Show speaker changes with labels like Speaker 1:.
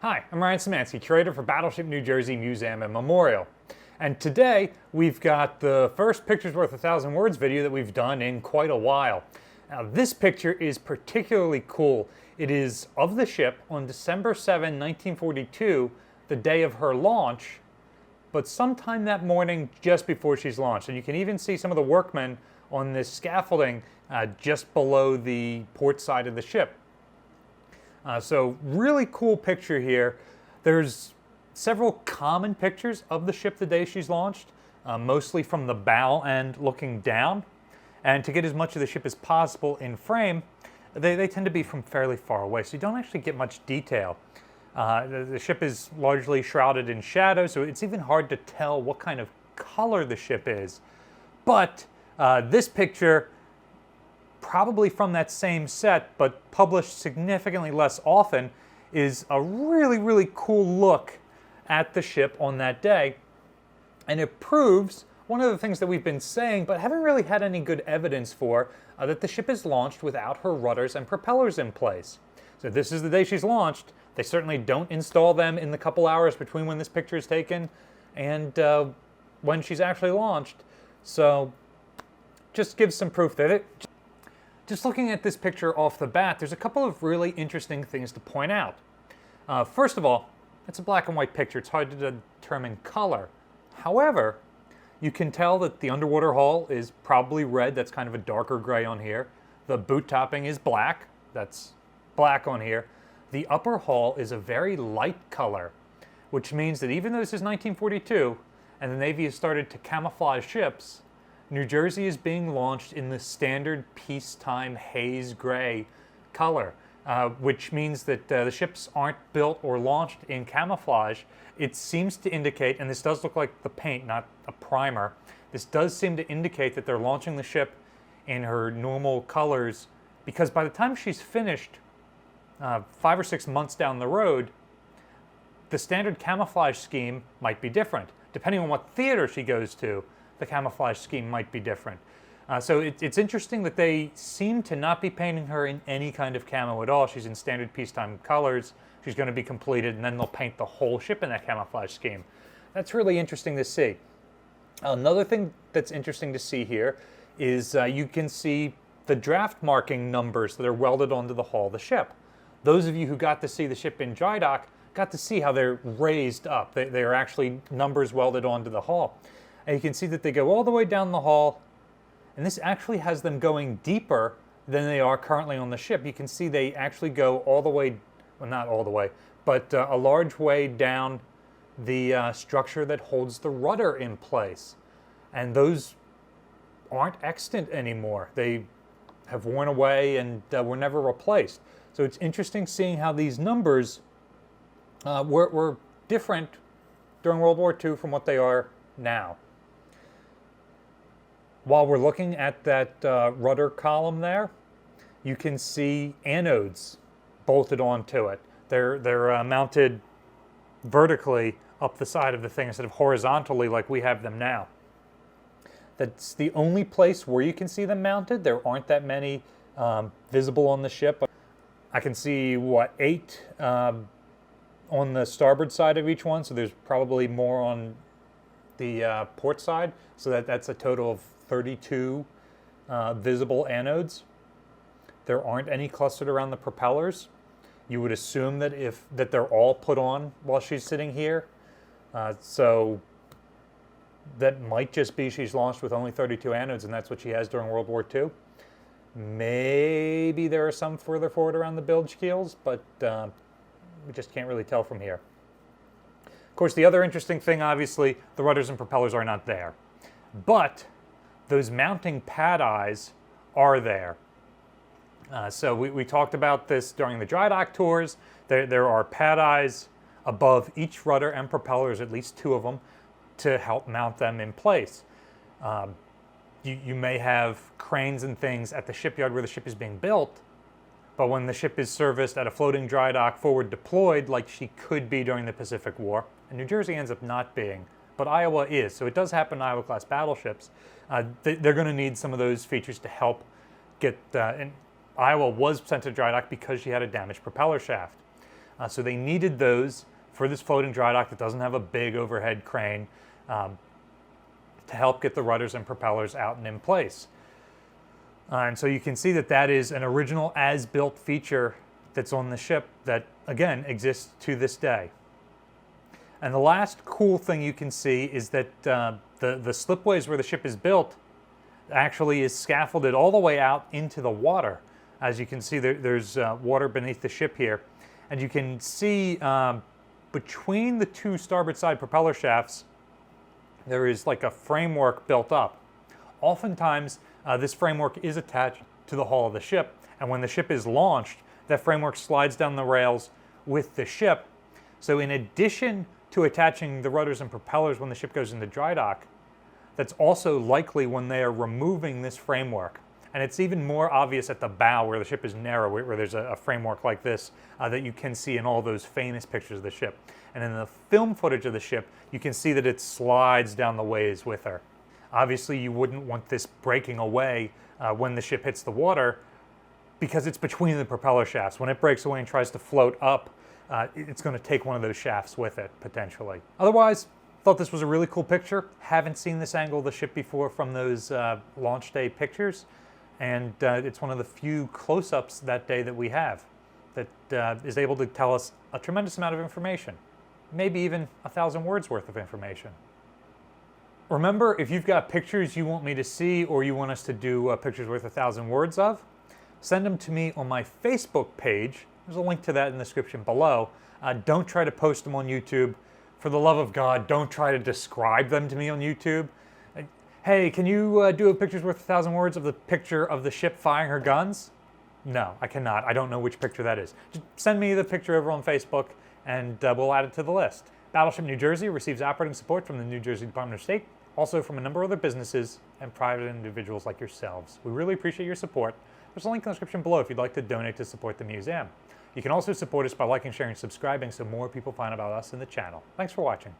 Speaker 1: Hi, I'm Ryan Szymanski, curator for Battleship New Jersey Museum and Memorial. And today we've got the first Pictures Worth a Thousand Words video that we've done in quite a while. Now this picture is particularly cool. It is of the ship on December 7, 1942, the day of her launch, but sometime that morning just before she's launched. And you can even see some of the workmen on this scaffolding just below the port side of the ship. So really cool picture here. There's several common pictures of the ship the day she's launched, mostly from the bow end looking down. And to get as much of the ship as possible in frame, they tend to be from fairly far away, so you don't actually get much detail. The ship is largely shrouded in shadow, so it's even hard to tell what kind of color the ship is. But this picture, probably from that same set, but published significantly less often, is a really cool look at the ship on that day. And it proves one of the things that we've been saying, but haven't really had any good evidence for, that the ship is launched without her rudders and propellers in place. So this is the day she's launched. They certainly don't install them in the couple hours between when this picture is taken and when she's actually launched. So just gives some proof that it. Just looking at this picture off the bat, there's a couple of really interesting things to point out. First of all, it's a black and white picture. It's hard to determine color. However, you can tell that the underwater hull is probably red. That's kind of a darker gray on here. The boot topping is black. That's black on here. The upper hull is a very light color, which means that even though this is 1942 and the Navy has started to camouflage ships, New Jersey is being launched in the standard peacetime haze gray color, which means that the ships aren't built or launched in camouflage. It seems to indicate, and this does look like the paint, not a primer, this does seem to indicate that they're launching the ship in her normal colors, because by the time she's finished 5 or 6 months down the road, the standard camouflage scheme might be different. Depending on what theater she goes to, the camouflage scheme might be different. So it's interesting that they seem to not be painting her in any kind of camo at all. She's in standard peacetime colors. She's going to be completed, and then they'll paint the whole ship in that camouflage scheme. That's really interesting to see. Another thing that's interesting to see here is you can see the draft marking numbers that are welded onto the hull of the ship. Those of you who got to see the ship in dry dock got to see how they're raised up. They are actually numbers welded onto the hull. And you can see that they go all the way down the hull, and this actually has them going deeper than they are currently on the ship. You can see they actually go all the way, well, not all the way, but a large way down the structure that holds the rudder in place. And those aren't extant anymore. They have worn away and were never replaced. So it's interesting seeing how these numbers were different during World War II from what they are now. While we're looking at that rudder column there, you can see anodes bolted onto it. They're mounted vertically up the side of the thing instead of horizontally like we have them now. That's the only place where you can see them mounted. There aren't that many visible on the ship. I can see, what, 8 on the starboard side of each one, so there's probably more on the port side, so that's a total of 32 visible anodes. There aren't any clustered around the propellers. You would assume that that they're all put on while she's sitting here. So that might just be she's launched with only 32 anodes, and that's what she has during World War II. Maybe there are some further forward around the bilge keels, but we just can't really tell from here. Of course, the other interesting thing, obviously, the rudders and propellers are not there. But those mounting pad eyes are there. So we talked about this during the dry dock tours. There are pad eyes above each rudder and propellers, at least 2 of them, to help mount them in place. You may have cranes and things at the shipyard where the ship is being built, but when the ship is serviced at a floating dry dock forward deployed, like she could be during the Pacific War, and New Jersey ends up not being, but Iowa is, so it does happen in Iowa-class battleships. They're going to need some of those features to help get, and Iowa was sent to dry dock because she had a damaged propeller shaft. So they needed those for this floating dry dock that doesn't have a big overhead crane to help get the rudders and propellers out and in place. And so you can see that that is an original as-built feature that's on the ship that, again, exists to this day. And the last cool thing you can see is that the slipways where the ship is built actually is scaffolded all the way out into the water. As you can see, there's water beneath the ship here. And you can see between the two starboard side propeller shafts, there is like a framework built up. Oftentimes, this framework is attached to the hull of the ship, and when the ship is launched, that framework slides down the rails with the ship. So in addition to attaching the rudders and propellers when the ship goes into dry dock, that's also likely when they are removing this framework. And it's even more obvious at the bow where the ship is narrow, where there's a framework like this that you can see in all those famous pictures of the ship. And in the film footage of the ship, you can see that it slides down the ways with her. Obviously, you wouldn't want this breaking away when the ship hits the water because it's between the propeller shafts. When it breaks away and tries to float up, it's going to take one of those shafts with it, potentially. Otherwise, thought this was a really cool picture. Haven't seen this angle of the ship before from those launch day pictures. And it's one of the few close-ups that day that we have that is able to tell us a tremendous amount of information. Maybe even 1,000 words worth of information. Remember, if you've got pictures you want me to see or you want us to do pictures worth 1,000 words of, send them to me on my Facebook page. There's a link to that in the description below. Don't try to post them on YouTube. For the love of God, don't try to describe them to me on YouTube. Hey, can you do a pictures worth 1,000 words of the picture of the ship firing her guns? No, I cannot. I don't know which picture that is. Just send me the picture over on Facebook and we'll add it to the list. Battleship New Jersey receives operating support from the New Jersey Department of State, also from a number of other businesses and private individuals like yourselves. We really appreciate your support. There's a link in the description below if you'd like to donate to support the museum. You can also support us by liking, sharing, and subscribing so more people find about us in the channel. Thanks for watching.